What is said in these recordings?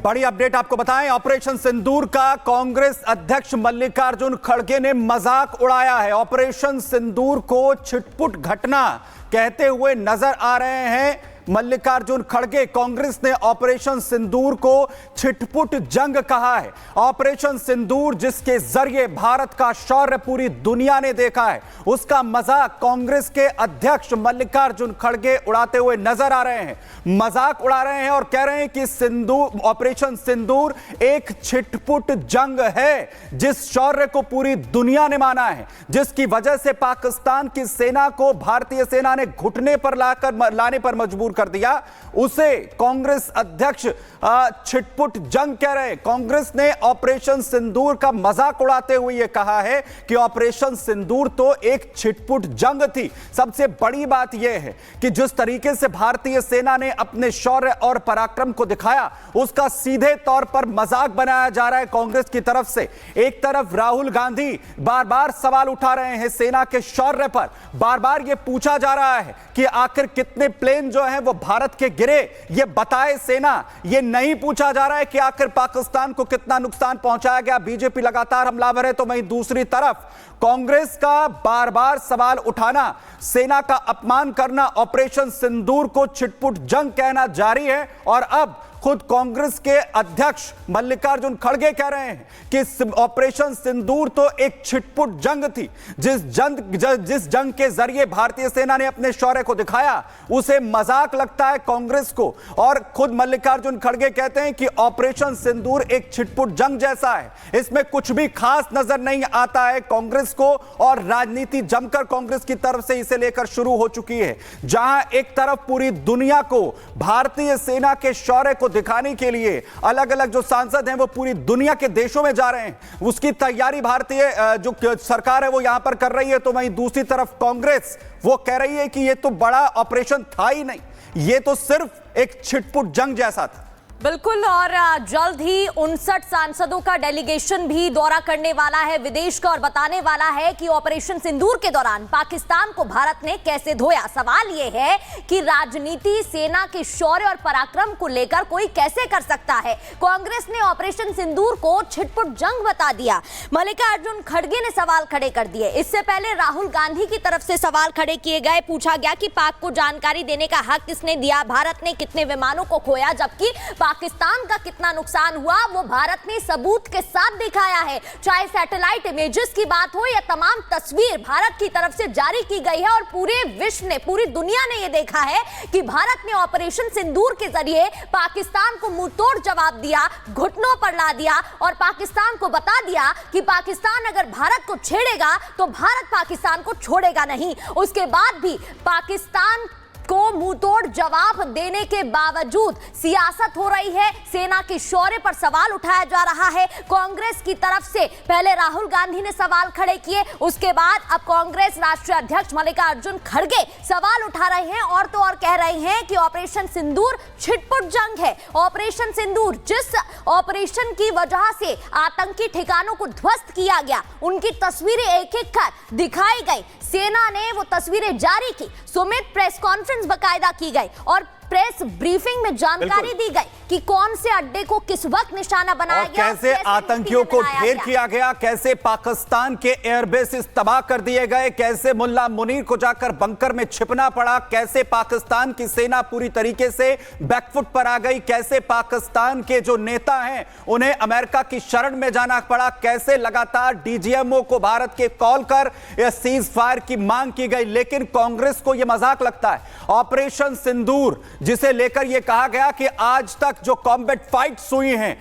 बड़ी अपडेट आपको बताएं, ऑपरेशन सिंदूर का कांग्रेस अध्यक्ष मल्लिकार्जुन खड़गे ने मजाक उड़ाया है। ऑपरेशन सिंदूर को छिटपुट घटना कहते हुए नजर आ रहे हैं मल्लिकार्जुन खड़गे। कांग्रेस ने ऑपरेशन सिंदूर को छिटपुट जंग कहा है। ऑपरेशन सिंदूर जिसके जरिए भारत का शौर्य पूरी दुनिया ने देखा है, उसका मजाक कांग्रेस के अध्यक्ष मल्लिकार्जुन खड़गे उड़ाते हुए नजर आ रहे हैं। मजाक उड़ा रहे हैं और कह रहे हैं कि सिंदूर, ऑपरेशन सिंदूर एक छिटपुट जंग है जिस शौर्य को पूरी दुनिया ने माना है, जिसकी वजह से पाकिस्तान की सेना को भारतीय सेना ने घुटने पर लाने पर मजबूर कर दिया। उसे कांग्रेस अध्यक्ष छिटपुट जंग कह रहे हैं। कांग्रेस ने ऑपरेशन सिंदूर का मजाक उड़ाते हुए यह कहा है कि ऑपरेशन सिंदूर तो एक छिटपुट जंग थी। सबसे बड़ी बात यह है कि जिस तरीके से भारतीय सेना ने अपने शौर्य और पराक्रम को दिखाया, उसका सीधे तौर पर मजाक बनाया जा रहा है कांग्रेस की तरफ से। एक तरफ राहुल गांधी बार बार सवाल उठा रहे हैं सेना के शौर्य पर। बार बार यह पूछा जा रहा है कि आखिर कितने प्लेन जो हैं वो भारत के गिरे, ये बताए सेना। ये नहीं पूछा जा रहा है कि आखिर पाकिस्तान को कितना नुकसान पहुंचाया गया। बीजेपी लगातार हमलावर है, तो वहीं दूसरी तरफ कांग्रेस का बार बार सवाल उठाना, सेना का अपमान करना, ऑपरेशन सिंदूर को छिटपुट जंग कहना जारी है। और अब खुद कांग्रेस के अध्यक्ष मल्लिकार्जुन खड़गे कह रहे हैं कि ऑपरेशन सिंदूर तो एक छिटपुट जंग थी। जिस जंग के जरिए भारतीय सेना ने अपने शौर्य को दिखाया, उसे मजाक लगता है कांग्रेस को। और खुद मल्लिकार्जुन खड़गे कहते हैं कि ऑपरेशन सिंदूर एक छिटपुट जंग जैसा है, इसमें कुछ भी खास नजर नहीं आता है कांग्रेस को। और राजनीति जमकर कांग्रेस की तरफ से इसे लेकर शुरू हो चुकी है, जहां एक तरफ पूरी दुनिया को भारतीय सेना के शौर्य को दिखाने के लिए अलग अलग जो सांसद हैं वो पूरी दुनिया के देशों में जा रहे हैं, उसकी तैयारी भारतीय जो सरकार है वो यहां पर कर रही है। तो वहीं दूसरी तरफ कांग्रेस वो कह रही है कि ये तो बड़ा ऑपरेशन था ही नहीं, ये तो सिर्फ एक छिटपुट जंग जैसा था। बिल्कुल, और जल्द ही 59 सांसदों का डेलीगेशन भी दौरा करने वाला है विदेश का, और बताने वाला है कि ऑपरेशन सिंदूर के दौरान पाकिस्तान को भारत ने कैसे धोया। सवाल यह है कि राजनीति सेना के शौर्य और पराक्रम को लेकर कोई कैसे कर सकता है। कांग्रेस ने ऑपरेशन सिंदूर को छिटपुट जंग बता दिया, मल्लिकार्जुन खड़गे ने सवाल खड़े कर दिए। इससे पहले राहुल गांधी की तरफ से सवाल खड़े किए गए, पूछा गया कि पाक को जानकारी देने का हक किसने दिया, भारत ने कितने विमानों को खोया, जबकि पाकिस्तान का कितना नुकसान हुआ वो भारत ने सबूत के साथ दिखाया है। चाहे सैटेलाइट इमेजेस की बात हो या तमाम तस्वीर भारत की तरफ से जारी की गई है, और पूरे विश्व ने, पूरी दुनिया ने ये देखा है कि भारत ने ऑपरेशन सिंदूर के जरिए पाकिस्तान को मुंहतोड़ जवाब दिया, घुटनों पर ला दिया, और पाकिस्तान को बता दिया कि पाकिस्तान अगर भारत को छेड़ेगा तो भारत पाकिस्तान को छोड़ेगा नहीं। उसके बाद भी पाकिस्तान को मुंहतोड़ जवाब देने के बावजूद सियासत हो रही है, सेना के शौर्य पर सवाल उठाया जा रहा है। कांग्रेस की तरफ से पहले राहुल गांधी ने सवाल खड़े किए, उसके बाद अब कांग्रेस राष्ट्रीय अध्यक्ष मल्लिकार्जुन खड़गे सवाल उठा रहे हैं, और तो और कह रहे हैं कि ऑपरेशन सिंदूर छिटपुट जंग है। ऑपरेशन सिंदूर, जिस ऑपरेशन की वजह से आतंकी ठिकानों को ध्वस्त किया गया, उनकी तस्वीरें एक एक कर दिखाई गई, सेना ने वो तस्वीरें जारी की, सुमित प्रेस कॉन्फ्रेंस बकायदा की गई, और प्रेस ब्रीफिंग में जानकारी दी गई कि कौन से अड्डे को किस वक्त निशाना बनाया गया, कैसे आतंकियों को ढेर किया गया, कैसे पाकिस्तान के एयरबेसेस तबाह कर दिए गए, कैसे मुल्ला मुनीर को जाकर बंकर में छिपना पड़ा, कैसे पाकिस्तान की सेना पूरी तरीके से बैकफुट पर आ गई, कैसे पाकिस्तान के जो नेता हैं उन्हें अमेरिका की शरण में जाना पड़ा, कैसे लगातार डीजीएमओ को भारत के कॉल कर सीज फायर की मांग की गई। लेकिन कांग्रेस को यह मजाक लगता है। ऑपरेशन सिंदूर जिसे लेकर यह कहा गया कि आज तक जो कॉम्बैट फाइट्स हुई हैं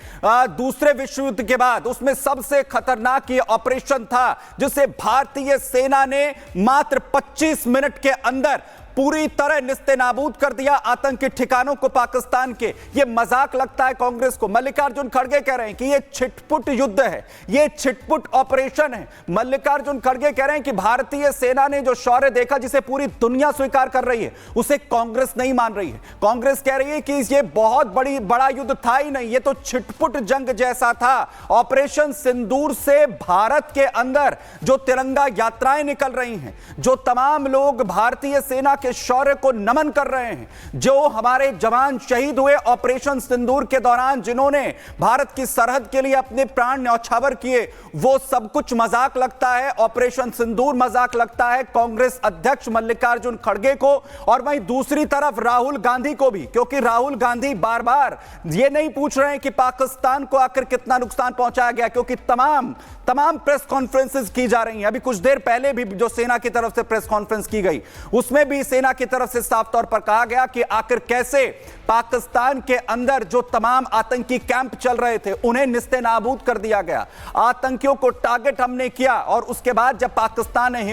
दूसरे विश्व युद्ध के बाद, उसमें सबसे खतरनाक ये ऑपरेशन था, जिसे भारतीय सेना ने मात्र 25 मिनट के अंदर पूरी तरह निस्तेनाबूद कर दिया आतंकी ठिकानों को पाकिस्तान के। ये मजाक लगता है कांग्रेस को। मल्लिकार्जुन खड़गे कह रहे हैं कि ये छिटपुट युद्ध है, ये छिटपुट ऑपरेशन है। मल्लिकार्जुन खड़गे कह रहे हैं कि भारतीय सेना ने जो शौर्य देखा, जिसे पूरी दुनिया स्वीकार कर रही है, उसे कांग्रेस नहीं मान रही है। कांग्रेस कह रही है कि ये बहुत बड़ा युद्ध था ही नहीं, ये तो छिटपुट जंग जैसा था। ऑपरेशन सिंदूर से भारत के अंदर जो तिरंगा यात्राएं निकल रही हैं, जो तमाम लोग भारतीय सेना के शौर्य को नमन कर रहे हैं। जो हमारे जवान शहीद हुए ऑपरेशन सिंदूर के दौरान, जिन्होंने भारत की सरहद के लिए अपने प्राण न्यौछावर किए, वो सब कुछ मजाक लगता है। ऑपरेशन सिंदूर मजाक लगता है कांग्रेस अध्यक्ष मल्लिकार्जुन खड़गे को, और वहीं दूसरी तरफ राहुल गांधी को भी, क्योंकि राहुल गांधी बार बार ये नहीं पूछ रहे हैं कि पाकिस्तान को आखिर कितना नुकसान पहुंचाया गया, क्योंकि तमाम प्रेस कॉन्फ्रेंसेस की जा रही हैं। अभी कुछ देर पहले भी जो सेना की तरफ से प्रेस कॉन्फ्रेंस की गई, उसमें भी सेना की तरफ से साफ तौर पर कहा गया कि आखिर कैसे पाकिस्तान के अंदर जो तमाम आतंकी कैंप चल रहे थे उन्हें निस्ते-नाबूद कर दिया गया। आतंकियों को टारगेट हमने किया, और उसके बाद जब पाकिस्तान ने